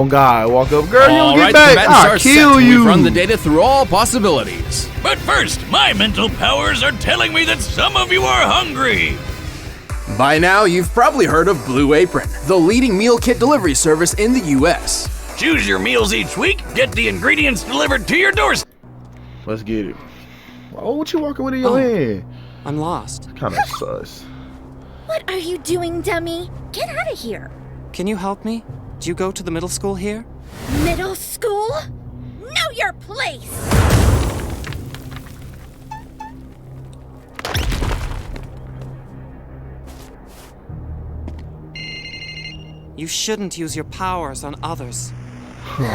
Oh God, walk up, girl, you don't get Alright, back, the I'll kill you. We've run the data through all possibilities. But first, my mental powers are telling me that some of you are hungry. By now, you've probably heard of Blue Apron, the leading meal kit delivery service in the US. Choose your meals each week, get the ingredients delivered to your doorstep. Let's get it. Oh, what you walking with in your hand? I'm lost. Kind of sus. What are you doing, dummy? Get out of here. Can you help me? Do you go to the middle school here? Middle school? Know your place! You shouldn't use your powers on others. Oh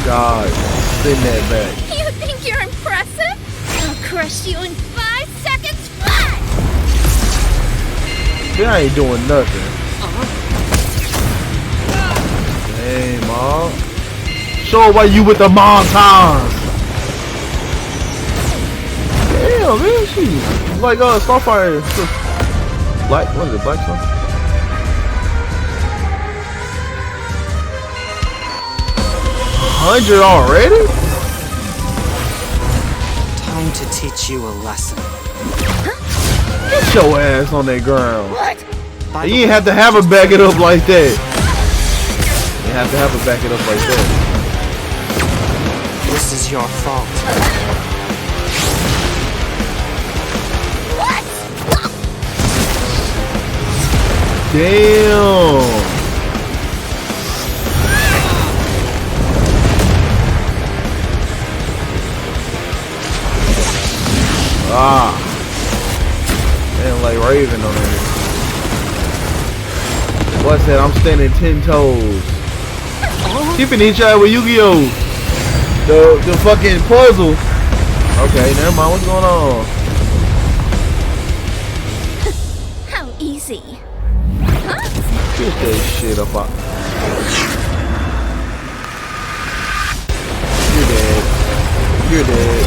God, spin that back. You think you're impressive? I'll crush you in 5 seconds flat! They ain't doing nothing. Hey, Mom. Show why you with the mom times. Damn, man, she like Starfire. Black, what is it, Black Star? $100 already? Time to teach you a lesson. Get your ass on that ground. What? You didn't have to have her back it up like that. You have to have her back it up like that. This is your fault. Damn. Ah. Man, like Raven on there. What said? I'm standing 10 toes. Keeping each other with Yu-Gi-Oh! The fucking puzzle. Okay, never mind. What's going on? How easy. Get that shit up. You're dead. You're dead.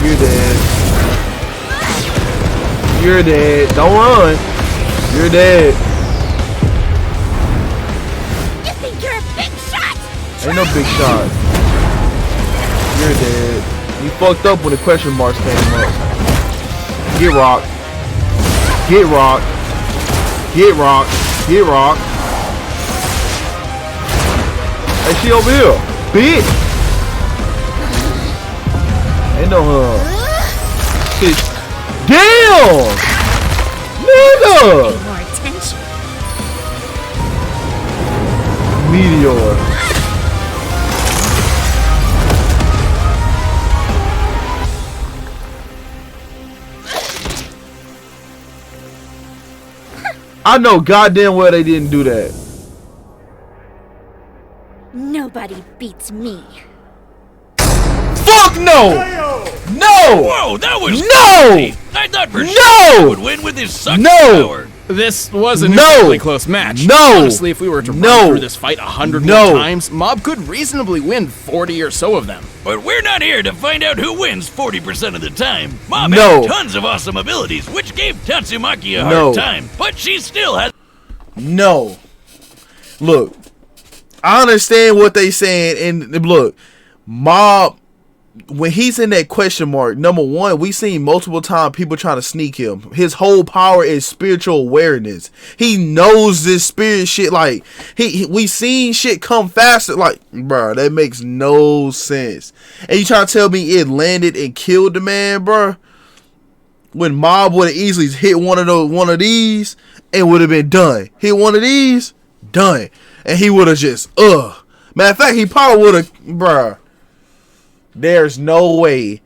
You're dead. You're dead. Don't run. You're dead. You think you're a big shot? Ain't no big shot. You're dead. You fucked up when the question marks came up. Get rocked. Get rocked. Get rocked. Get rocked. Hey, she over here. Bitch. Ain't no Bitch. Damn! Nigga! Pay more attention. Meteor. I know goddamn well they didn't do that. Nobody beats me. Fuck no! No! Whoa, that was No! crazy. I thought for No! sure he would win with his sucking No! power. This was an No! incredibly close match. No! Honestly, if we were to No! run through this fight 100 No! more times, Mob could reasonably win 40 or so of them. But we're not here to find out who wins 40% of the time. Mom No. has tons of awesome abilities, which gave Tatsumaki a No. hard time. But she still has... No. Look, I understand what they saying, and look, Mob, when he's in that question mark, number one, we seen multiple times people trying to sneak him. His whole power is spiritual awareness. He knows this spirit shit. Like we seen shit come faster. Like, bro, that makes no sense. And you trying to tell me it landed and killed the man, bro? When Mob would have easily hit one of these and would have been done. Hit one of these, done, and he would have just Matter of fact, he probably would have, bro. There's no way.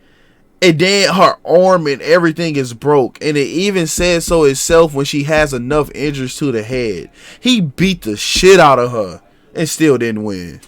And then her arm and everything is broke. And it even says so itself when she has enough injuries to the head. He beat the shit out of her and still didn't win.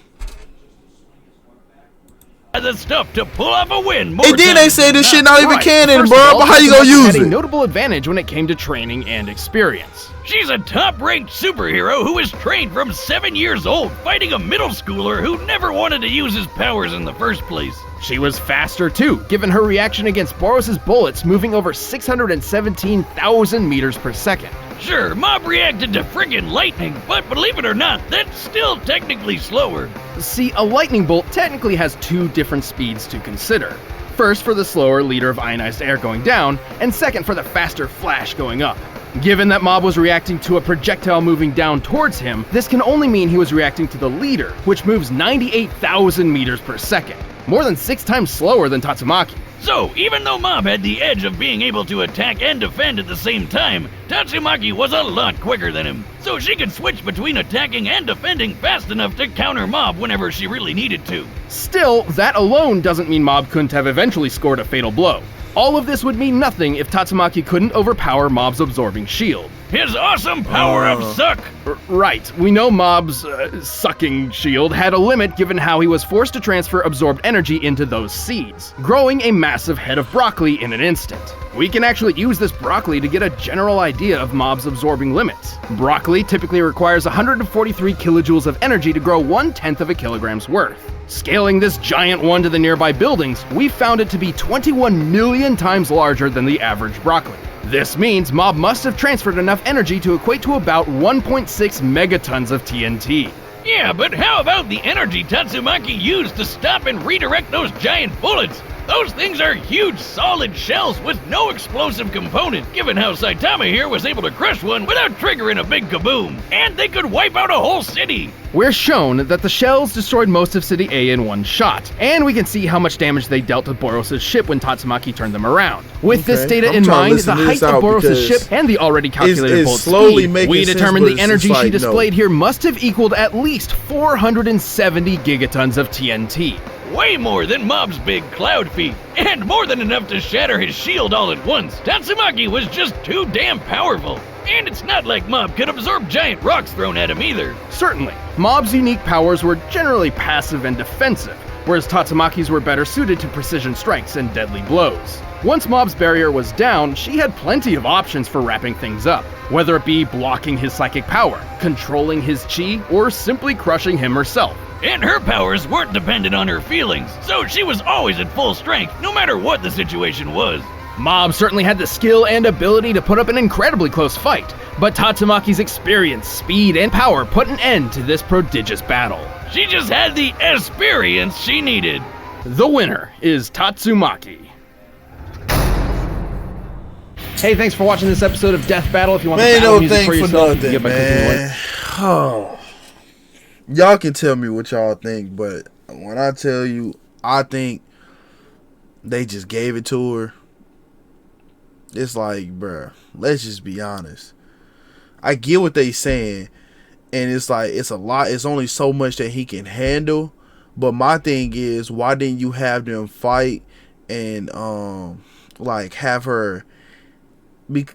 the stuff to pull off a win. More And then they say this shit not even Right. canon, First bro. of all, But how you gonna Tatsumaki use had a it? notable advantage when it came to training and experience. She's a top-ranked superhero who was trained from 7 years old, fighting a middle schooler who never wanted to use his powers in the first place. She was faster too, given her reaction against Boros' bullets moving over 617,000 meters per second. Sure, Mob reacted to friggin' lightning, but believe it or not, that's still technically slower. See, a lightning bolt technically has two different speeds to consider. First for the slower liter of ionized air going down, and second for the faster flash going up. Given that Mob was reacting to a projectile moving down towards him, this can only mean he was reacting to the liter, which moves 98,000 meters per second, more than 6 times slower than Tatsumaki. So, even though Mob had the edge of being able to attack and defend at the same time, Tatsumaki was a lot quicker than him, so she could switch between attacking and defending fast enough to counter Mob whenever she really needed to. Still, that alone doesn't mean Mob couldn't have eventually scored a fatal blow. All of this would mean nothing if Tatsumaki couldn't overpower Mob's absorbing shield. His awesome power of suck! Right, we know Mob's sucking shield had a limit given how he was forced to transfer absorbed energy into those seeds, growing a massive head of broccoli in an instant. We can actually use this broccoli to get a general idea of Mob's absorbing limits. Broccoli typically requires 143 kilojoules of energy to grow 1/10 of a kilogram's worth. Scaling this giant one to the nearby buildings, we found it to be 21 million times larger than the average broccoli. This means Mob must have transferred enough energy to equate to about 1.6 megatons of TNT. Yeah, but how about the energy Tatsumaki used to stop and redirect those giant bullets? Those things are huge solid shells with no explosive component, given how Saitama here was able to crush one without triggering a big kaboom. And they could wipe out a whole city. We're shown that the shells destroyed most of City A in one shot, and we can see how much damage they dealt to Boros' ship when Tatsumaki turned them around. With this data in mind, the height of Boros' ship and the already calculated bullet speed, we determined the energy she displayed here must have equaled at least 470 gigatons of TNT. Way more than Mob's big cloud feet, and more than enough to shatter his shield all at once. Tatsumaki was just too damn powerful. And it's not like Mob could absorb giant rocks thrown at him either. Certainly, Mob's unique powers were generally passive and defensive, whereas Tatsumaki's were better suited to precision strikes and deadly blows. Once Mob's barrier was down, she had plenty of options for wrapping things up, whether it be blocking his psychic power, controlling his chi, or simply crushing him herself. And her powers weren't dependent on her feelings, so she was always at full strength, no matter what the situation was. Mob certainly had the skill and ability to put up an incredibly close fight, but Tatsumaki's experience, speed, and power put an end to this prodigious battle. She just had the experience she needed. The winner is Tatsumaki. Hey, thanks for watching this episode of Death Battle. If you want the battle music for yourself, you can get by clicking the link. Oh. Y'all can tell me what y'all think, but when I tell you, I think they just gave it to her. It's like, bruh, let's just be honest. I get what they saying, and it's like, it's a lot. It's only so much that he can handle. But my thing is, why didn't you have them fight and like have her be?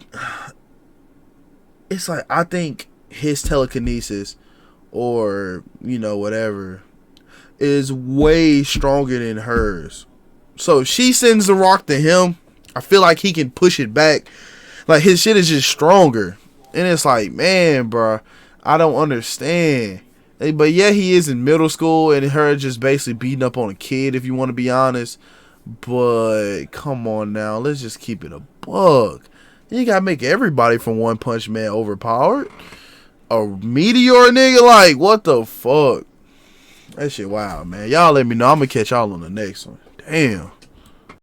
It's like, I think his telekinesis, or whatever, is way stronger than hers. So if she sends the rock to him, I feel like he can push it back. Like, his shit is just stronger. And it's like, man, bro, I don't understand. But yeah, he is in middle school, and her just basically beating up on a kid, if you want to be honest. But come on now, let's just keep it a buck. You gotta make everybody from One Punch Man overpowered. A meteor, nigga? Like, what the fuck? That shit wild, man. Y'all let me know. I'm gonna catch y'all on the next one. Damn.